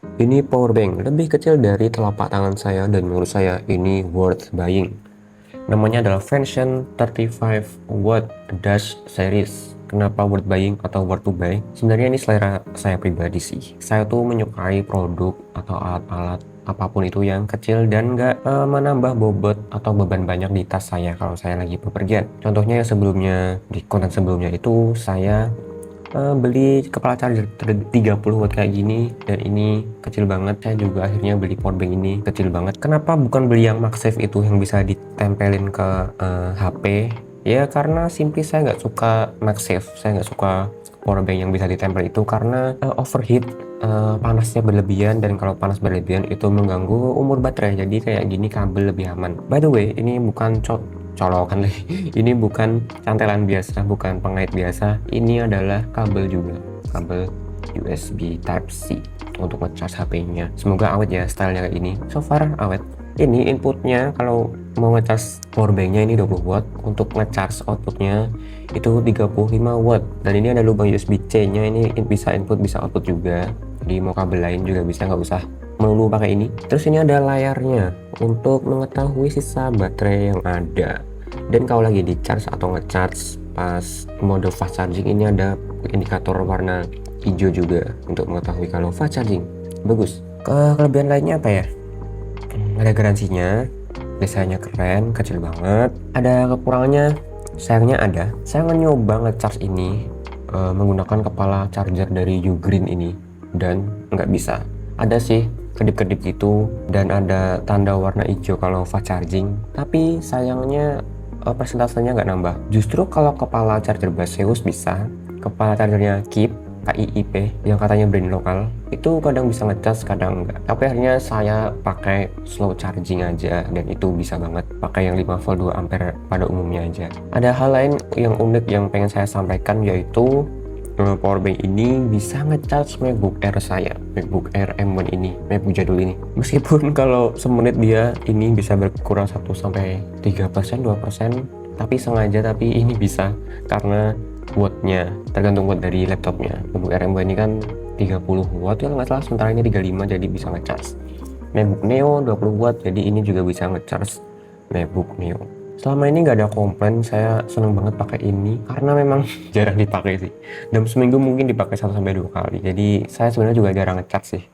Ini power bank lebih kecil dari telapak tangan saya dan menurut saya ini worth buying. Namanya adalah Vention 35 Watt Dash Series. Kenapa worth buying atau worth to buy? Sebenarnya ini selera saya pribadi sih. Saya tuh menyukai produk atau alat-alat apapun itu yang kecil dan nggak menambah bobot atau beban banyak di tas saya kalau saya lagi bepergian. Contohnya yang sebelumnya, di konten sebelumnya itu saya beli kepala charger 30 watt kayak gini dan ini kecil banget. Saya juga akhirnya beli powerbank ini kecil banget. Kenapa bukan beli yang MagSafe itu yang bisa ditempelin ke HP? Ya karena simply saya nggak suka MagSafe, saya nggak suka powerbank yang bisa ditempel itu karena overheat, panasnya berlebihan, dan kalau panas berlebihan itu mengganggu umur baterai. Jadi kayak gini kabel lebih aman. By the way, ini bukan colokan lagi. Ini bukan cantelan biasa, bukan pengait biasa. Ini adalah kabel juga, kabel USB Type-C untuk ngecas HP-nya. Semoga awet ya stylenya kayak ini. So far awet. Ini inputnya kalau mau ngecas powerbanknya ini 20 watt, untuk ngecas outputnya itu 35 watt, dan ini ada lubang USB-C nya, ini bisa input bisa output juga. Jadi mau kabel lain juga bisa, nggak usah melulu pakai ini. Terus ini ada layarnya untuk mengetahui sisa baterai yang ada. Dan kalau lagi di charge atau ngecharge pas mode fast charging, ini ada indikator warna hijau juga untuk mengetahui kalau fast charging. Bagus. Kelebihan lainnya apa ya? Ada garansinya, desainnya keren, kecil banget. Ada kekurangannya, sayangnya ada. Saya nyoba ngecharge ini menggunakan kepala charger dari Ugreen ini dan nggak bisa. Ada sih kedip-kedip gitu dan ada tanda warna hijau kalau fast charging, tapi sayangnya persentasenya nggak nambah. Justru kalau kepala charger Baseus bisa, kepala chargernya KIIP yang katanya brand lokal itu kadang bisa ngecas kadang enggak, tapi akhirnya saya pakai slow charging aja dan itu bisa banget, pakai yang 5 volt 2 ampere pada umumnya aja. Ada hal lain yang unik yang pengen saya sampaikan, yaitu powerbank ini bisa ngecas MacBook Air saya, MacBook Air M1 ini, MacBook jadul ini. Meskipun kalau semenit dia ini bisa berkurang 1-3%, 2%, tapi sengaja, tapi ini bisa karena wattnya tergantung watt dari laptopnya. MacBook Air M2 ini kan 30 watt kalau nggak salah, sementara ini 35, jadi bisa ngecas. MacBook Neo 20 watt, jadi ini juga bisa ngecas MacBook Neo. Selama ini nggak ada komplain, saya seneng banget pakai ini karena memang jarang dipakai sih. Dalam seminggu mungkin dipakai 1-2 kali, jadi saya sebenarnya juga jarang ngecas sih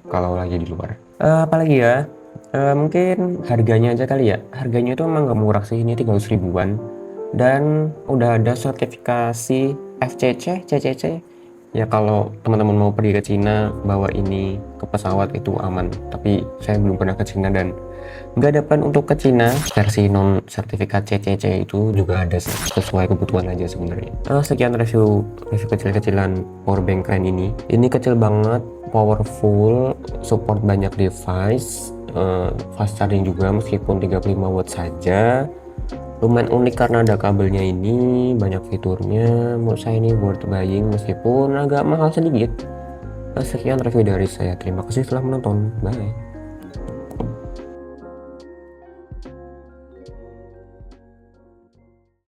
kalau lagi di luar. Apalagi ya, mungkin harganya aja kali ya. Harganya itu emang nggak murah sih, ini 300 ribuan. Dan udah ada sertifikasi FCC, CCC. Ya kalau teman-teman mau pergi ke Cina bawa ini ke pesawat itu aman. Tapi saya belum pernah ke Cina dan nggak ada plan untuk ke Cina. Versi non sertifikat CCC itu juga ada sih, sesuai kebutuhan aja sebenarnya. Sekian review kecil-kecilan powerbank keren ini. Ini kecil banget, powerful, support banyak device, fast charging juga meskipun 35 watt saja. Lumayan unik karena ada kabelnya ini, banyak fiturnya. Menurut saya ini worth buying meskipun agak mahal sedikit. Sekian review dari saya, terima kasih telah menonton, bye.